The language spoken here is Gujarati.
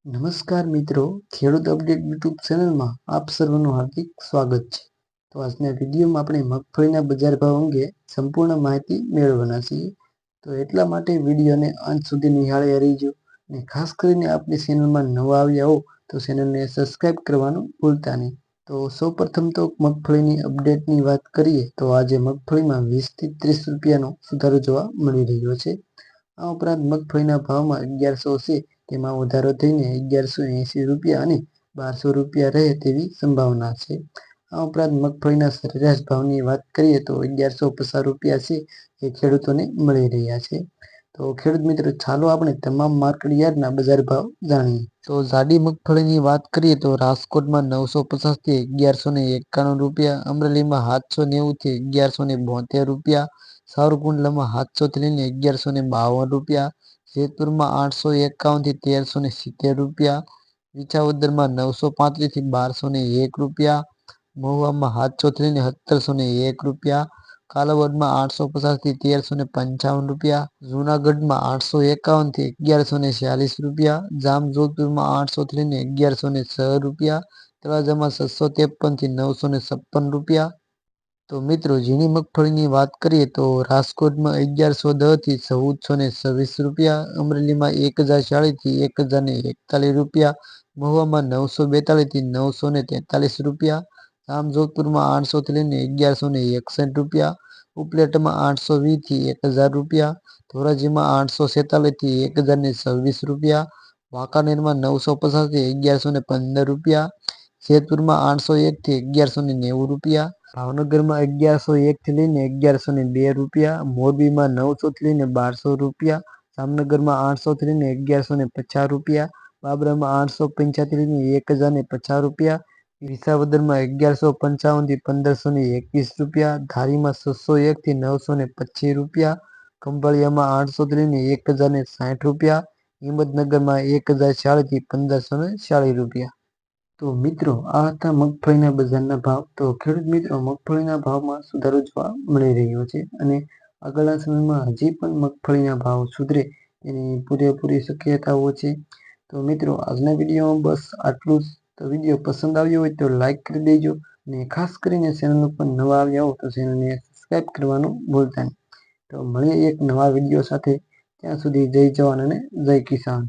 નમસ્કાર મિત્રો, ખેડૂત અપડેટ યુટ્યુબ ચેનલમાં આપ સર્વનું હાર્દિક સ્વાગત છે. તો આજના વિડીયોમાં આપણે મગફળીના બજાર ભાવ અંગે સંપૂર્ણ માહિતી મેળવવાના છીએ. તો એટલા માટે વિડીયોને અંત સુધી નિહાળી રહેજો અને ખાસ કરીને આપણી ચેનલમાં નવા આવ્યા હો તો ચેનલને સબસ્ક્રાઈબ કરવાનું ભૂલતા નહીં. તો સૌપ્રથમ તો મગફળીની અપડેટની વાત કરીએ તો આજે મગફળીમાં 20 થી 30 રૂપિયાનો સુધારો જોવા મળી રહ્યો છે. આ ઉપરાંત મગફળીના ભાવમાં 1100 છે તેમાં વધારો થઈને 1180 રૂપિયા અને 1200 રૂપિયા રહે તેવી સંભાવના છે. આ ઉપરાંત મગફળીના સરેરાશ ભાવની વાત કરીએ તો 1150 રૂપિયા છે એ ખેડૂતોને મળી રહ્યા છે. તો ખેડૂત મિત્રો, ચાલો આપણે તમામ માર્કેટ યાર્ડના બજાર ભાવ જાણીએ. તો જાડી મગફળીની વાત કરીએ તો રાજકોટમાં 950 થી 1191 રૂપિયા, અમરેલીમાં 790 થી 1172 રૂપિયા, સાવરકુંડલામાં 700 થી લઈને 1152 રૂપિયા, જેતપુરમાં 851 થી 1370 રૂપિયા, વિસાવદરમાં 935 થી 1201 રૂપિયા, મહુવામાં 700 થી લઈને 1701 રૂપિયા, કાલાવડમાં 850 થી 1355 રૂપિયા, જૂનાગઢમાં 851 થી 1146 રૂપિયા, જામજોધપુરમાં 800 થી લઈને 1106 રૂપિયા, તળાજામાં 653 થી 956 રૂપિયા. તો મિત્રો, ઝીણી મગફળીની વાત કરીએ તો રાજકોટમાં 1110 થી 1426 રૂપિયા, અમરેલીમાં 1040 થી 1041 રૂપિયા, મહુવામાં 942 થી 943 રૂપિયા, જામજોધપુરમાં 800 થી લઈને 1161 રૂપિયા, ઉપલેટામાં 820 થી 1000 રૂપિયા, ધોરાજીમાં 846 થી 1026 રૂપિયા, વાંકાનેરમાં 950 થી 1115 રૂપિયા, જેતપુરમાં 801 થી 1190 રૂપિયા, ભાવનગરમાં 1101 થી લઈને 1102 રૂપિયા, મોરબીમાં 900 થી લઈને 1200 રૂપિયા, જામનગરમાં 800 થી લઈને 1150 રૂપિયા, બાબરામાં 885 થી લઈને 1050 રૂપિયા, વિસાવદરમાં 1155 થી 1521 રૂપિયા, ધારીમાં 601 થી 925 રૂપિયા, ખંભાળિયામાં 800 થી લઈને 1060 રૂપિયા, હિંમતનગરમાં 1040 થી 1540 રૂપિયા. તો મિત્રો, આ હતા મગફળીના બજારના ભાવ. તો ખેડૂત મિત્રો, મગફળીના ભાવમાં સુધારો જોવા મળી રહ્યો છે અને આગળના સમયમાં હજી પણ મગફળીના ભાવ સુધરે તેની પૂરેપૂરી શક્યતાઓ છે. તો મિત્રો, આજના વિડીયોમાં બસ આટલું જ. તો વિડીયો પસંદ આવ્યો હોય તો લાઈક કરી દેજો અને ખાસ કરીને ચેનલ ઉપર નવા આવ્યા હો તો ચેનલને સબસ્ક્રાઈબ કરવાનું ભૂલતા નહીં. તો મળીએ એક નવા વિડીયો સાથે. ત્યાં સુધી જય જવાન અને જય કિસાન.